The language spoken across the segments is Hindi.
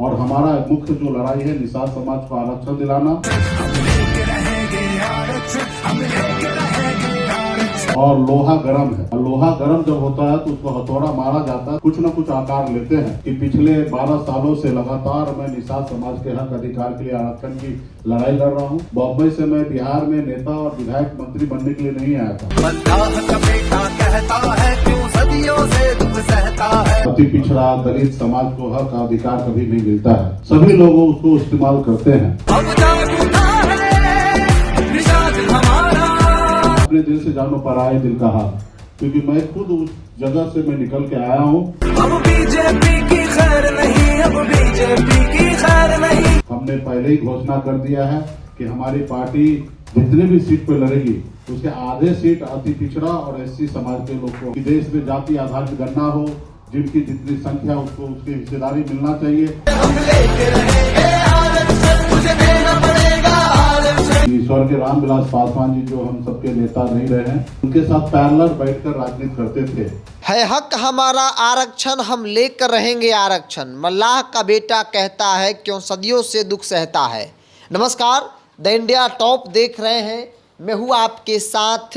और हमारा मुख्य जो लड़ाई है निषाद समाज को आरक्षण दिलाना और लोहा गर्म है। और लोहा गर्म जब होता है तो उसको हथौड़ा मारा जाता है, कुछ न कुछ आकार लेते हैं कि पिछले 12 सालों से लगातार मैं निषाद समाज के हक अधिकार के लिए आरक्षण की लड़ाई लड़ रहा हूँ। बॉम्बे से मैं बिहार में नेता और विधायक मंत्री बनने के लिए नहीं आया था। अति पिछड़ा दलित समाज को हक अधिकार कभी नहीं मिलता है, सभी लोग उसको इस्तेमाल करते हैं। अपने दिल से जानो पर आए दिल का हाल, क्योंकि मैं खुद उस जगह से मैं निकल के आया हूँ। अब बीजेपी की खैर नहीं, अब बीजेपी की खैर नहीं। हमने पहले ही घोषणा कर दिया है कि हमारी पार्टी जितने भी सीट पे लड़ेगी उसके आधे सीट अति पिछड़ा और एससी समाज के लोगों की देश में जाति आधारित गणना हो, जिनकी जितनी संख्या उसको उसकी हिस्सेदारी मिलना चाहिए। ईश्वर के रामविलास पासवान जी जो हम सबके नेता नहीं रहे हैं, उनके साथ पैरेलल बैठकर राजनीति करते थे। है हक हमारा आरक्षण, हम लेकर रहेंगे आरक्षण। मल्लाह का बेटा कहता है क्यों सदियों से दुख सहता है। नमस्कार, द इंडिया टॉप देख रहे हैं। मैं हूँ आपके साथ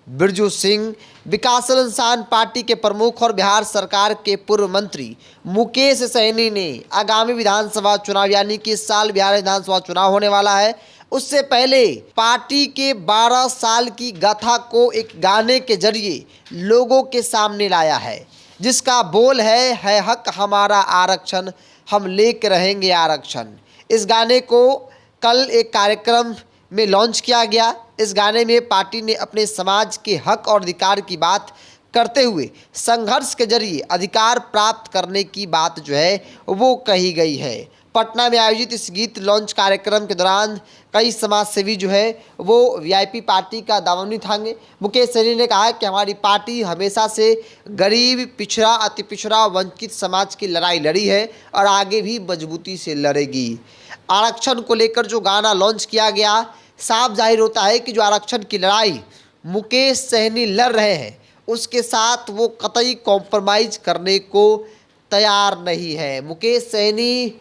बिरजू सिंह। विकासशील इंसान पार्टी के प्रमुख और बिहार सरकार के पूर्व मंत्री मुकेश सहनी ने आगामी विधानसभा चुनाव यानी कि इस साल बिहार विधानसभा चुनाव होने वाला है, उससे पहले पार्टी के 12 साल की गाथा को एक गाने के जरिए लोगों के सामने लाया है, जिसका बोल है हक हमारा आरक्षण, हम लेकर रहेंगे आरक्षण। इस गाने को कल एक कार्यक्रम में लॉन्च किया गया। इस गाने में पार्टी ने अपने समाज के हक और अधिकार की बात करते हुए संघर्ष के जरिए अधिकार प्राप्त करने की बात जो है वो कही गई है। पटना में आयोजित इस गीत लॉन्च कार्यक्रम के दौरान कई समाज सेवी जो है वो वीआईपी पार्टी का दामन थांगे। मुकेश सहनी ने कहा कि हमारी पार्टी हमेशा से गरीब, पिछड़ा, अति पिछड़ा, वंचित समाज की लड़ाई लड़ी है और आगे भी मजबूती से लड़ेगी। आरक्षण को लेकर जो गाना लॉन्च किया गया, साफ जाहिर होता है कि जो आरक्षण की लड़ाई मुकेश सहनी लड़ रहे हैं उसके साथ वो कतई कॉम्प्रोमाइज़ करने को तैयार नहीं है। मुकेश सहनी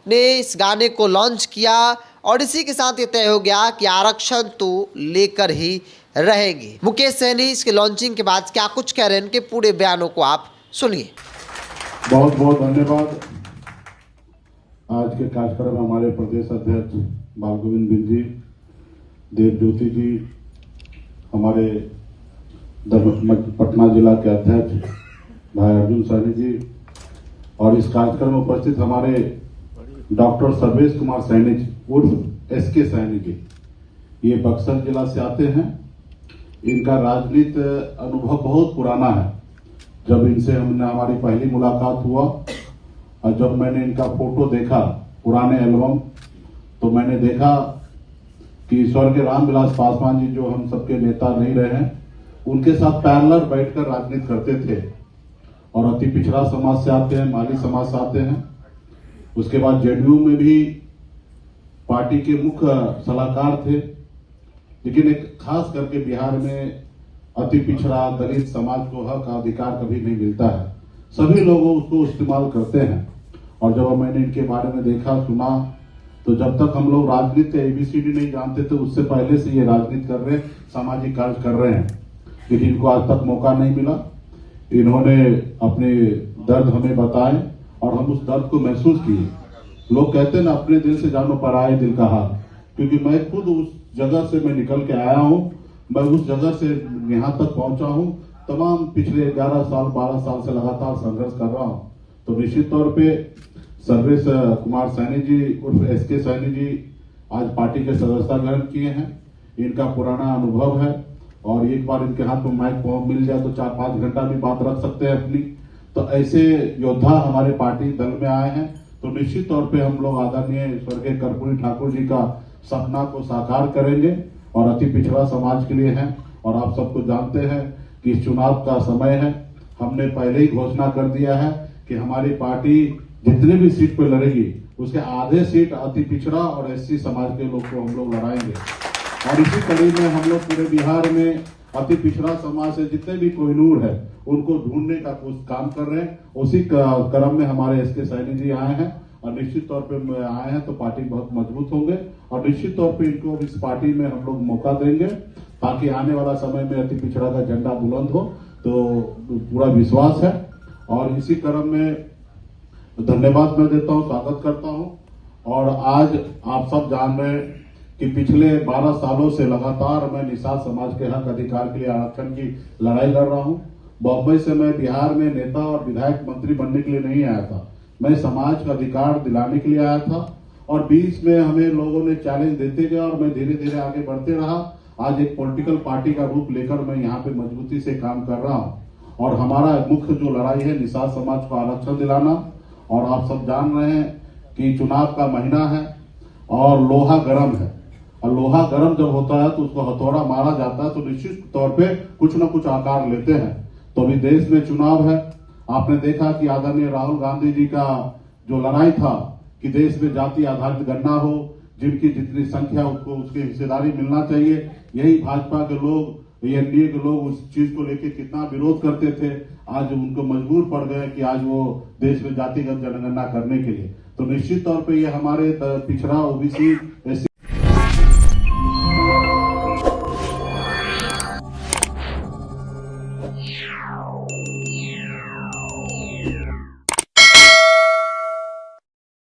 ने इस गाने को लॉन्च किया और इसी के साथ ये तय हो गया कि आरक्षण तो लेकर ही रहेंगे। मुकेश सहनी इसके लॉन्चिंग के बाद क्या कुछ कह रहे हैं, उनके पूरे बयानों को आप सुनिए। बहुत बहुत धन्यवाद। आज के कार्यक्रम में हमारे प्रदेश अध्यक्ष बाल गोविंद बिंद जी, देवज्योति जी, हमारे पटना जिला के अध्यक्ष भाई अर्जुन सहनी जी और इस कार्यक्रम में उपस्थित हमारे डॉक्टर सर्वेश कुमार सैनी जी उर्फ एसके सैनी जी, ये बक्सर जिला से आते हैं। इनका राजनीति अनुभव बहुत पुराना है। जब इनसे हमारी पहली मुलाकात हुआ और जब मैंने इनका फोटो देखा पुराने एल्बम, तो मैंने देखा कि ईश्वर के रामविलास पासवान जी जो हम सबके नेता नहीं रहे हैं, उनके साथ पैरेलल बैठकर राजनीति करते थे और अति पिछड़ा समाज से आते हैं, माली समाज से आते हैं। उसके बाद जेडीयू में भी पार्टी के मुख्य सलाहकार थे, लेकिन एक खास करके बिहार में अति पिछड़ा दलित समाज को हक अधिकार कभी नहीं मिलता है, सभी लोग उसको इस्तेमाल करते हैं। और जब मैंने इनके बारे में देखा, सुना, तो जब तक हम लोग राजनीति ABCD नहीं जानते थे उससे पहले से ये राजनीति कर रहे, सामाजिक कार्य कर रहे हैं, लेकिन इनको आज तक मौका नहीं मिला। इन्होंने अपने दर्द हमें बताए और हम उस दर्द को महसूस किए। लोग कहते हैं ना, अपने दिल से जानो पर आए दिल का हाल, क्योंकि मैं खुद उस जगह से मैं निकल के आया हूँ। मैं उस जगह से यहाँ तक पहुंचा हूँ। तमाम पिछले 11 साल 12 साल से लगातार संघर्ष कर रहा हूँ। तो निश्चित तौर पे सर्वेश कुमार सैनी जी उर्फ एसके सैनी जी आज पार्टी के सदस्यता ग्रहण किए हैं। इनका पुराना अनुभव है और एक बार इनके हाथ में माइक मिल जाए तो 4-5 घंटा भी बात रख सकते हैं अपनी। तो ऐसे योद्धा हमारे पार्टी दल में आए हैं, तो निश्चित तौर पे हम लोग आदरणीय स्वर्गीय कर्पूरी ठाकुर जी का सपना को साकार करेंगे और अति पिछड़ा समाज के लिए हैं। और आप सबको जानते हैं कि इस चुनाव का समय है। हमने पहले ही घोषणा कर दिया है कि हमारी पार्टी जितने भी सीट पे लड़ेगी उसके आधे सीट अति पिछड़ा और एससी समाज के लोग को हम लोग लड़ाएंगे। और इसी कड़ी में हम लोग पूरे बिहार में अति पिछड़ा समाज से जितने भी कोहिनूर है उनको ढूंढने का कुछ काम कर रहे हैं। उसी क्रम में हमारे एसके सैनी जी आए हैं और निश्चित तौर पे आए हैं तो पार्टी बहुत मजबूत होंगे और निश्चित तौर पे इनको इस पार्टी में हम लोग मौका देंगे ताकि आने वाला समय में अति पिछड़ा का झंडा बुलंद हो। तो पूरा विश्वास है और इसी क्रम में धन्यवाद मैं देता हूं, स्वागत करता हूं। और आज आप सब जान रहे हैं कि पिछले 12 सालों से लगातार मैं निषाद समाज के हक अधिकार के लिए आरक्षण की लड़ाई लड़ रहा हूं। बॉम्बे से मैं बिहार में नेता और विधायक मंत्री बनने के लिए नहीं आया था, मैं समाज का अधिकार दिलाने के लिए आया था। और बीच में हमें लोगों ने चैलेंज देते गए और मैं धीरे धीरे आगे बढ़ते रहा। आज एक पॉलिटिकल पार्टी का रूप लेकर मैं यहाँ पे मजबूती से काम कर रहा हूँ और हमारा मुख्य जो लड़ाई है निषाद समाज को आरक्षण दिलाना। और आप सब जान रहे हैं कि चुनाव का महीना है और लोहा गर्म है और लोहा गर्म जब होता है तो उसको हथौड़ा मारा जाता है तो निश्चित तौर पे कुछ न कुछ आकार लेते हैं। तो अभी देश में चुनाव है, आपने देखा कि आदरणीय राहुल गांधी जी का जो लड़ाई था कि देश में जाति आधारित गणना हो, जिनकी जितनी संख्या उसको उसकी हिस्सेदारी मिलना चाहिए। यही भाजपा के लोग, एनडीए के लोग उस चीज को लेकर कितना विरोध करते थे, आज उनको मजबूर पड़ गए कि आज वो देश में जातिगत जनगणना करने के लिए। तो निश्चित तौर पे ये हमारे पिछड़ा ओबीसी